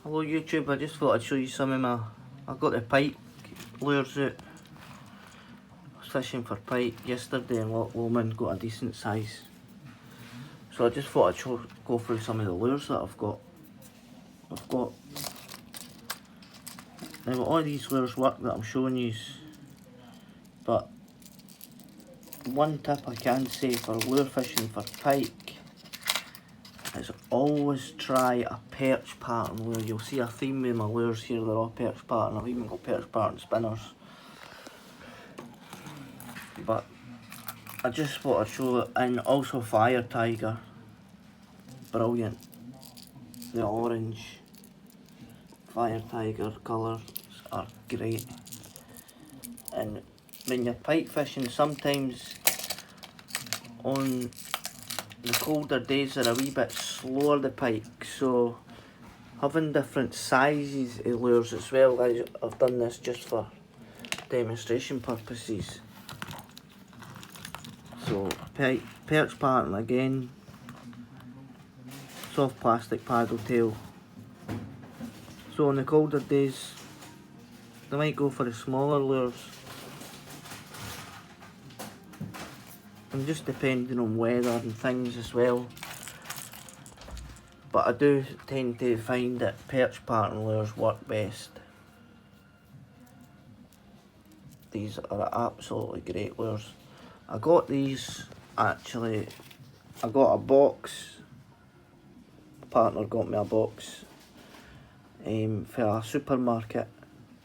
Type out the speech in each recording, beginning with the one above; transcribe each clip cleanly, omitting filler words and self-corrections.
Hello YouTube, I just thought I'd show you some of I got the pike lures out. I was fishing for pike yesterday and Loch Lomond got a decent size. So I just thought I'd go through some of the lures that I've got. Now all these lures work that I'm showing you, but one tip I can say for lure fishing for pike is always try a perch pattern lure. You'll see a theme with my lures here, they're all perch pattern. I've even got perch pattern spinners. But I just thought I'd show it, and also Fire Tiger, brilliant. The orange Fire Tiger colours are great. And when you're pike fishing, sometimes on the colder days are a wee bit slower, the pike, so having different sizes of lures as well. I've done this just for demonstration purposes. So perch pattern again, soft plastic paddle tail. So on the colder days they might go for the smaller lures, and just depending on weather and things as well. But I do tend to find that perch pattern lures work best. These are absolutely great lures. I got these actually, I got a box, a partner got me a box for a supermarket,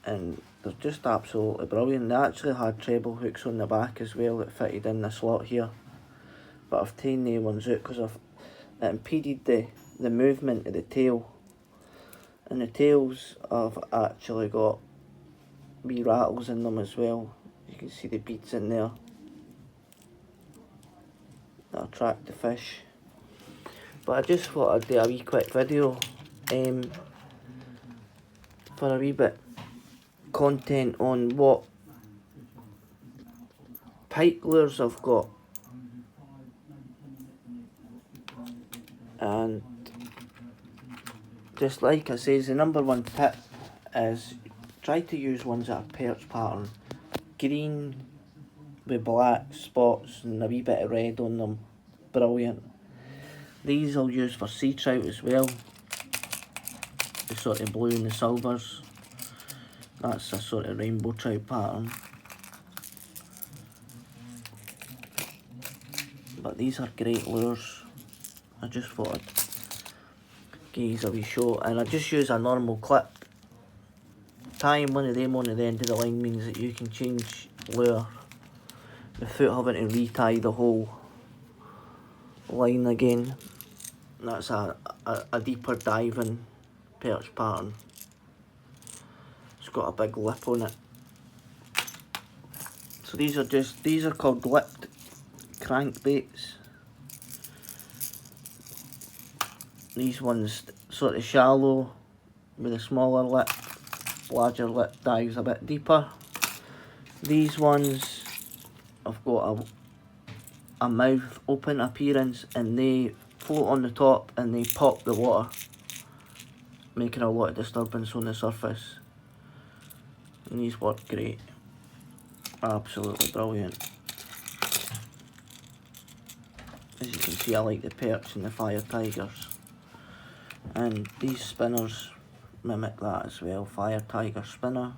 and they're just absolutely brilliant. They actually had treble hooks on the back as well that fitted in the slot here, but I've taken the ones out because it impeded the movement of the tail, and the tails have actually got wee rattles in them as well. You can see the beads in there that attract the fish. But I just thought I'd do a wee quick video for a wee bit content on what pike lures I've got. And just like I says, the number one tip is try to use ones that are perch pattern. Green with black spots and a wee bit of red on them, brilliant. These I'll use for sea trout as well, the sort of blue and the silvers. That's a sort of rainbow trout pattern. But these are great lures. I just thought I'd give you a wee show, and I just use a normal clip. Tying one of them on the end of the line means that you can change lure without having to retie the whole line again. That's a deeper diving perch pattern. It's got a big lip on it. So these are called lipped crankbaits. These ones sort of shallow with a smaller lip, larger lip dives a bit deeper. These ones have got a mouth open appearance, and they float on the top and they pop the water, making a lot of disturbance on the surface. And these work great, absolutely brilliant. As you can see, I like the perch and the Fire Tigers, and these spinners mimic that as well. Fire Tiger spinner,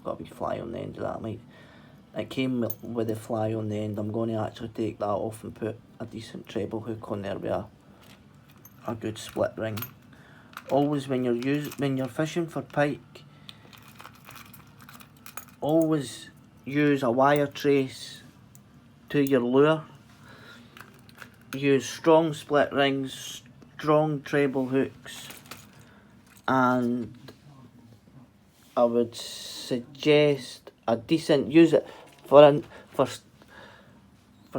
got a wee fly on the end of that. It came with a fly on the end. I'm going to actually take that off and put a decent treble hook on there with a good split ring. Always when you're fishing for pike, always use a wire trace to your lure. Use strong split rings, strong treble hooks, and I would suggest a decent, use it for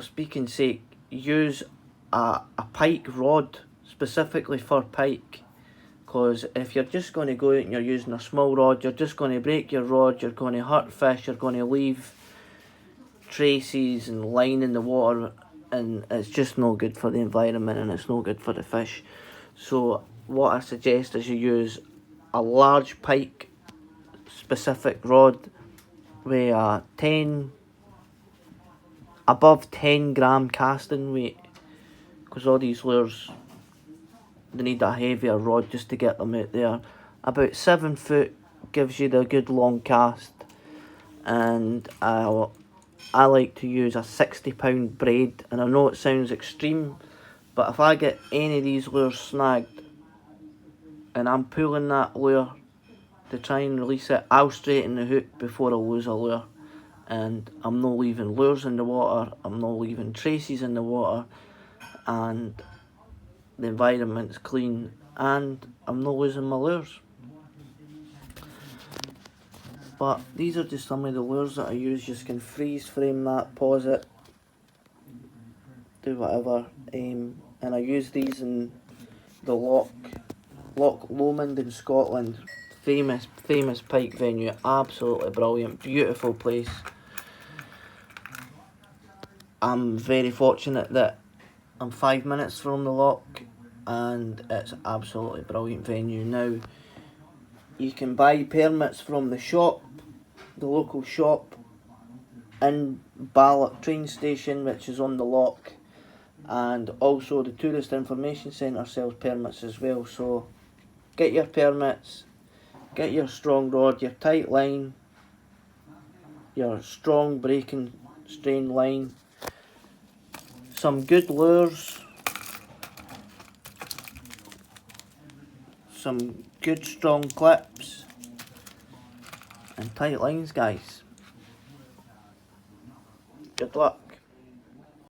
speaking sake, use a pike rod specifically for pike. Because if you're just going to go out and you're using a small rod, you're just going to break your rod, you're going to hurt fish, you're going to leave traces and line in the water, and it's just no good for the environment and it's no good for the fish. So what I suggest is you use a large pike specific rod with a above 10 gram casting weight, because all these lures, they need a heavier rod just to get them out there. About 7 foot gives you the good long cast, and I like to use a 60-pound braid. And I know it sounds extreme, but if I get any of these lures snagged and I'm pulling that lure to try and release it, I'll straighten the hook before I lose a lure. And I'm not leaving lures in the water, I'm not leaving traces in the water, and the environment's clean, and I'm not losing my lures. But these are just some of the lures that I use. You can freeze frame that, pause it, do whatever. And I use these in the Loch Lomond in Scotland. Famous pike venue, absolutely brilliant, beautiful place. I'm very fortunate that I'm 5 minutes from the loch, and it's absolutely brilliant venue. Now, you can buy permits from the shop, the local shop in Ballock train station, which is on the loch, and also the Tourist Information Centre sells permits as well. So get your permits, get your strong rod, your tight line, your strong breaking strain line, some good lures, some good strong clips, and tight lines, guys. Good luck.